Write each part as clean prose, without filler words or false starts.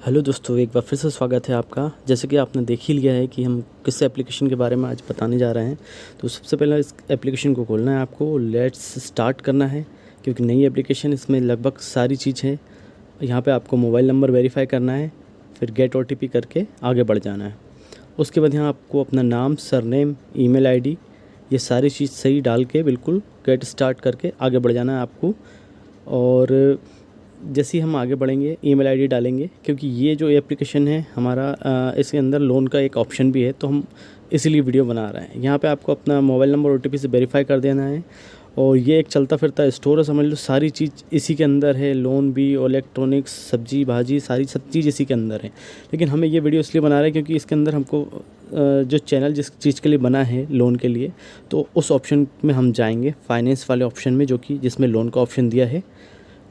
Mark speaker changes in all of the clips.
Speaker 1: Hello दोस्तों, एक बार फिर से स्वागत है आपका। जैसे कि आपने देख ही लिया है कि हम किस एप्लीकेशन के बारे में आज बताने जा रहे हैं। तो सबसे पहले इस एप्लीकेशन को खोलना है आपको, लेट्स स्टार्ट करना है क्योंकि नई एप्लीकेशन इसमें लगभग सारी चीज़ है। यहाँ पे आपको मोबाइल नंबर वेरीफाई करना है, फिर गेट ओटीपी करके आगे बढ़ जाना है। उसके बाद यहाँ आपको अपना नाम, सरनेम, ईमेल आईडी, ये सारी चीज़ सही डाल के बिल्कुल गेट स्टार्ट करके आगे बढ़ जाना है आपको। और जैसे ही हम आगे बढ़ेंगे ईमेल आईडी डालेंगे, क्योंकि ये जो एप्लीकेशन है हमारा इसके अंदर लोन का एक ऑप्शन भी है, तो हम इसीलिए वीडियो बना रहे हैं। यहाँ पे आपको अपना मोबाइल नंबर ओटीपी से वेरीफाई कर देना है और ये एक चलता फिरता स्टोर है, समझ लो सारी चीज़ इसी के अंदर है। लोन भी, इलेक्ट्रॉनिक्स, सब्जी भाजी, सारी सब चीज़ इसी के अंदर है। लेकिन हमें ये वीडियो इसलिए बना रहे हैं क्योंकि इसके अंदर हमको जो चैनल जिस चीज़ के लिए बना है लोन के लिए, तो उस ऑप्शन में हम जाएंगे, फाइनेंस वाले ऑप्शन में, जो कि जिसमें लोन का ऑप्शन दिया है।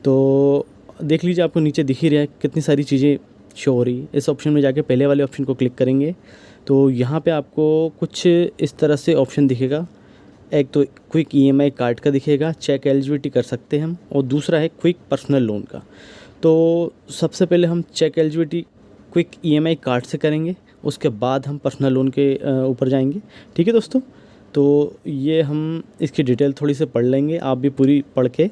Speaker 1: तो देख लीजिए, आपको नीचे दिख ही रहा है कितनी सारी चीज़ें शो हो रही। इस ऑप्शन में जाके पहले वाले ऑप्शन को क्लिक करेंगे तो यहाँ पे आपको कुछ इस तरह से ऑप्शन दिखेगा। एक तो क्विक ईएमआई कार्ड का दिखेगा, चेक एलिजिबिलिटी कर सकते हैं हम, और दूसरा है क्विक पर्सनल लोन का। तो सबसे पहले हम check eligibility quick EMI card से करेंगे, उसके बाद हम पर्सनल लोन के ऊपर जाएंगे। ठीक है दोस्तों, तो ये हम इसकी डिटेल थोड़ी से पढ़ लेंगे, आप भी पूरी पढ़ के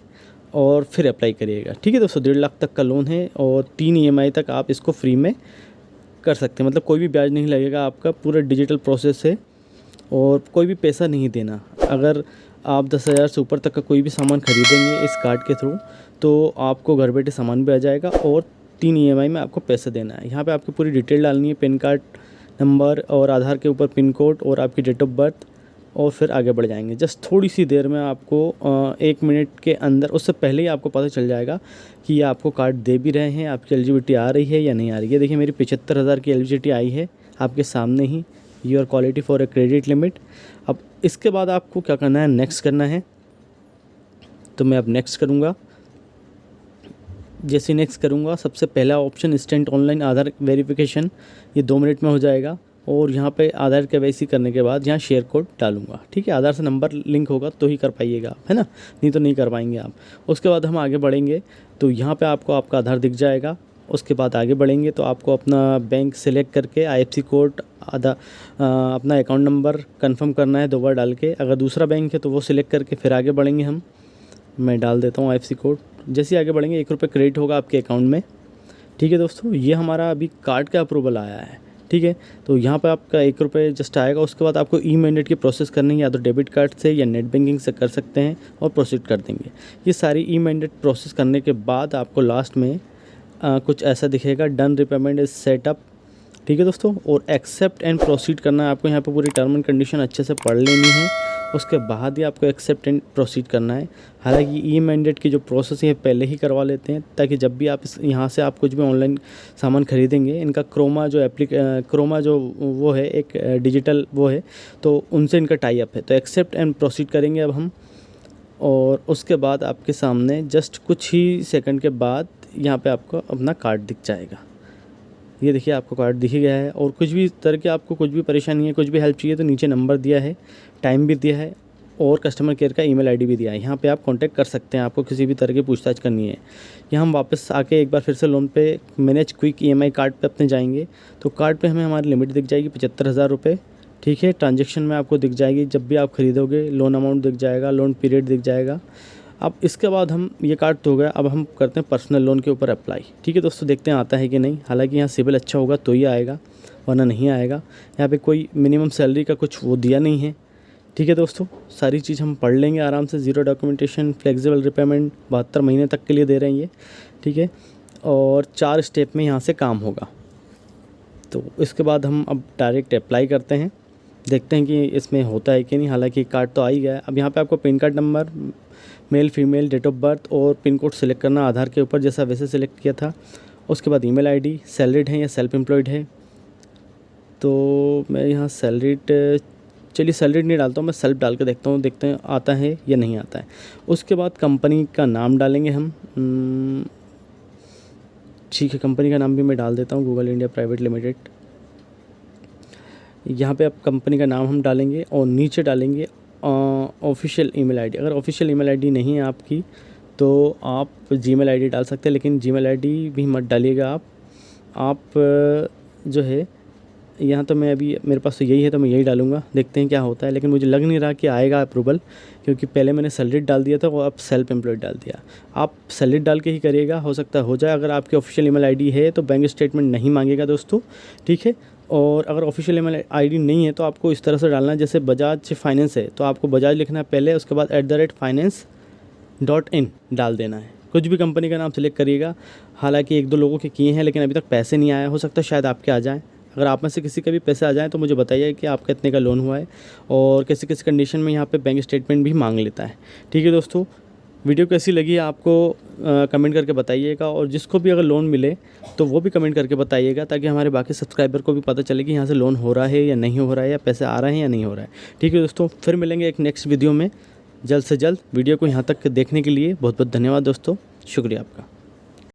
Speaker 1: और फिर अप्लाई करिएगा। ठीक है दोस्तों, 1.5 लाख तक का लोन है और 3 ईएमआई तक आप इसको फ्री में कर सकते हैं। मतलब कोई भी ब्याज नहीं लगेगा आपका, पूरा डिजिटल प्रोसेस है और कोई भी पैसा नहीं देना। अगर आप 10,000 से ऊपर तक का कोई भी सामान खरीदेंगे इस कार्ड के थ्रू, तो आपको घर बैठे सामान भी आ जाएगा और 3 ईएमआई में आपको पैसे देना है। यहाँ पे आपकी पूरी डिटेल डालनी है, पैन कार्ड नंबर और आधार के ऊपर पिन कोड और आपकी डेट ऑफ बर्थ, और फिर आगे बढ़ जाएंगे। जस्ट थोड़ी सी देर में आपको 1 मिनट के अंदर, उससे पहले ही आपको पता चल जाएगा कि ये आपको कार्ड दे भी रहे हैं, आपकी एलिजिबिलिटी आ रही है या नहीं आ रही है। देखिए मेरी 75,000 की एलिजिबिलिटी आई है आपके सामने ही, your quality for a credit limit. अब इसके बाद आपको क्या करना है, नेक्स्ट करना है। तो मैं अब नेक्स्ट करूँगा। जैसे नेक्स्ट करूँगा, सबसे पहला ऑप्शन इंस्टेंट ऑनलाइन आधार वेरिफिकेशन, ये 2 मिनट में हो जाएगा। और यहाँ पे आधार केवाईसी करने के बाद यहाँ शेयर कोड डालूंगा। ठीक है, आधार से नंबर लिंक होगा तो ही कर पाइएगा आप, है ना, नहीं तो नहीं कर पाएंगे आप। उसके बाद हम आगे बढ़ेंगे तो यहाँ पे आपको आपका आधार दिख जाएगा। उसके बाद आगे बढ़ेंगे तो आपको अपना बैंक सेलेक्ट करके आईएफएससी कोड, अपना अकाउंट नंबर कंफर्म करना है 2 बार डाल के। अगर दूसरा बैंक है तो वो सिलेक्ट करके फिर आगे बढ़ेंगे हम। मैं डाल देता हूँ आईएफएससी कोड। जैसे ही आगे बढ़ेंगे 1 रुपये क्रेडिट होगा आपके अकाउंट में। ठीक है दोस्तों, ये हमारा अभी कार्ड का अप्रूवल आया है। ठीक है, तो यहाँ पे आपका 1 रुपये जस्ट आएगा। उसके बाद आपको ई मैंडेट की प्रोसेस करनी है, या तो डेबिट कार्ड से या नेट बैंकिंग से कर सकते हैं और प्रोसीड कर देंगे। ये सारी ई मैंडेट प्रोसेस करने के बाद आपको लास्ट में कुछ ऐसा दिखेगा, डन रिपेमेंट इज सेटअप। ठीक है दोस्तों, और एक्सेप्ट एंड प्रोसीड करना है आपको। यहाँ पे पूरी टर्म एंड कंडीशन अच्छे से पढ़ लेनी है, उसके बाद ही आपको एक्सेप्ट एंड प्रोसीड करना है। हालांकि ई मैंडेट की जो प्रोसेस है पहले ही करवा लेते हैं, ताकि जब भी आप यहाँ से आप कुछ भी ऑनलाइन सामान खरीदेंगे, इनका क्रोमा जो वो है एक डिजिटल वो है, तो उनसे इनका टाई अप है। तो एक्सेप्ट एंड प्रोसीड करेंगे अब हम, और उसके बाद आपके सामने जस्ट कुछ ही सेकंड के बाद यहाँ पे आपको अपना कार्ड दिख जाएगा। ये देखिए आपको कार्ड दिख गया है। और कुछ भी तरह की आपको कुछ भी परेशानी है, कुछ भी हेल्प चाहिए, तो नीचे नंबर दिया है, टाइम भी दिया है और कस्टमर केयर का ईमेल आईडी भी दिया है। यहाँ पे आप कांटेक्ट कर सकते हैं, आपको किसी भी तरह की पूछताछ करनी है। यहाँ हम वापस आके एक बार फिर से लोन पे मैनेज क्विक ईएमआई कार्ड पे अपने जाएंगे। तो कार्ड पे हमें हमारी लिमिट दिख जाएगी 75,000 रुपये। ठीक है, ट्रांजेक्शन में आपको दिख जाएगी, जब भी आप खरीदोगे लोन अमाउंट दिख जाएगा, लोन पीरियड दिख जाएगा। अब इसके बाद हम, ये कार्ड तो हो गया, अब हम करते हैं पर्सनल लोन के ऊपर अप्लाई। ठीक है दोस्तों, देखते हैं आता है कि नहीं। हालांकि यहाँ सिविल अच्छा होगा तो ही आएगा, वरना नहीं आएगा। यहाँ पे कोई मिनिमम सैलरी का कुछ वो दिया नहीं है। ठीक है दोस्तों, सारी चीज़ हम पढ़ लेंगे आराम से। 0 डॉक्यूमेंटेशन, फ्लेक्सिबल रिपेमेंट, 72 महीने तक के लिए दे रहे हैं ये। ठीक है, और 4 स्टेप में यहाँ से काम होगा। तो इसके बाद हम अब डायरेक्ट अप्लाई करते हैं, देखते हैं कि इसमें होता है कि नहीं। हालांकि कार्ड तो आ ही गया है। अब यहाँ पे आपको PAN card number, male female, date of birth और पिन कोड सेलेक्ट करना, आधार के ऊपर जैसा वैसे सेलेक्ट किया था। उसके बाद ईमेल आईडी, सैलरीड है या सेल्फ एम्प्लॉयड है। तो मैं यहाँ सैलरीड, चलिए सैलरीड नहीं डालता हूँ, मैं सेल्फ डाल के देखता हूँ, देखते हैं आता है या नहीं आता है। उसके बाद कंपनी का नाम डालेंगे हम। ठीक है, कंपनी का नाम भी मैं डाल देता हूँ, गूगल इंडिया प्राइवेट लिमिटेड। यहाँ पे अब कंपनी का नाम हम डालेंगे और नीचे डालेंगे ऑफिशियल ईमेल आईडी। अगर ऑफिशियल ईमेल आईडी नहीं है आपकी तो आप जीमेल आईडी डाल सकते हैं, लेकिन जीमेल आईडी भी मत डालिएगा आप, आप जो है यहाँ तो मैं अभी मेरे पास तो यही है तो मैं यही डालूँगा, देखते हैं क्या होता है। लेकिन मुझे लग नहीं रहा कि आएगा अप्रूवल, क्योंकि पहले मैंने सैलरीड डाल दिया था और अब सेल्फ एम्प्लॉयड डाल दिया। आप सैलरीड डाल के ही करिएगा, हो सकता है हो जाए। अगर आपकी ऑफिशियल ईमेल आईडी है तो बैंक स्टेटमेंट नहीं मांगेगा दोस्तों, ठीक है। और अगर ऑफिशियल ईमेल आईडी नहीं है तो आपको इस तरह से डालना है, जैसे बजाज फाइनेंस है तो आपको बजाज लिखना है पहले, उसके बाद @finance.in डाल देना है। कुछ भी कंपनी का नाम सेलेक्ट करिएगा। हालांकि 1-2 लोगों के किए हैं लेकिन अभी तक पैसे नहीं आए, हो सकता है शायद आपके आ जाएँ। अगर आप में से किसी के भी पैसे आ जाएँ तो मुझे बताइए कि आपका इतने का लोन हुआ है, और किसी किसी कंडीशन में यहाँ पे बैंक स्टेटमेंट भी मांग लेता है, ठीक है दोस्तों। वीडियो कैसी लगी आपको कमेंट करके बताइएगा, और जिसको भी अगर लोन मिले तो वो भी कमेंट करके बताइएगा, ताकि हमारे बाकी सब्सक्राइबर को भी पता चले कि यहाँ से लोन हो रहा है या नहीं हो रहा है, या पैसे आ रहे हैं या नहीं हो रहा है, ठीक है दोस्तों। फिर मिलेंगे एक नेक्स्ट वीडियो में जल्द से जल्द। वीडियो को यहाँ तक देखने के लिए बहुत बहुत धन्यवाद दोस्तों, शुक्रिया आपका।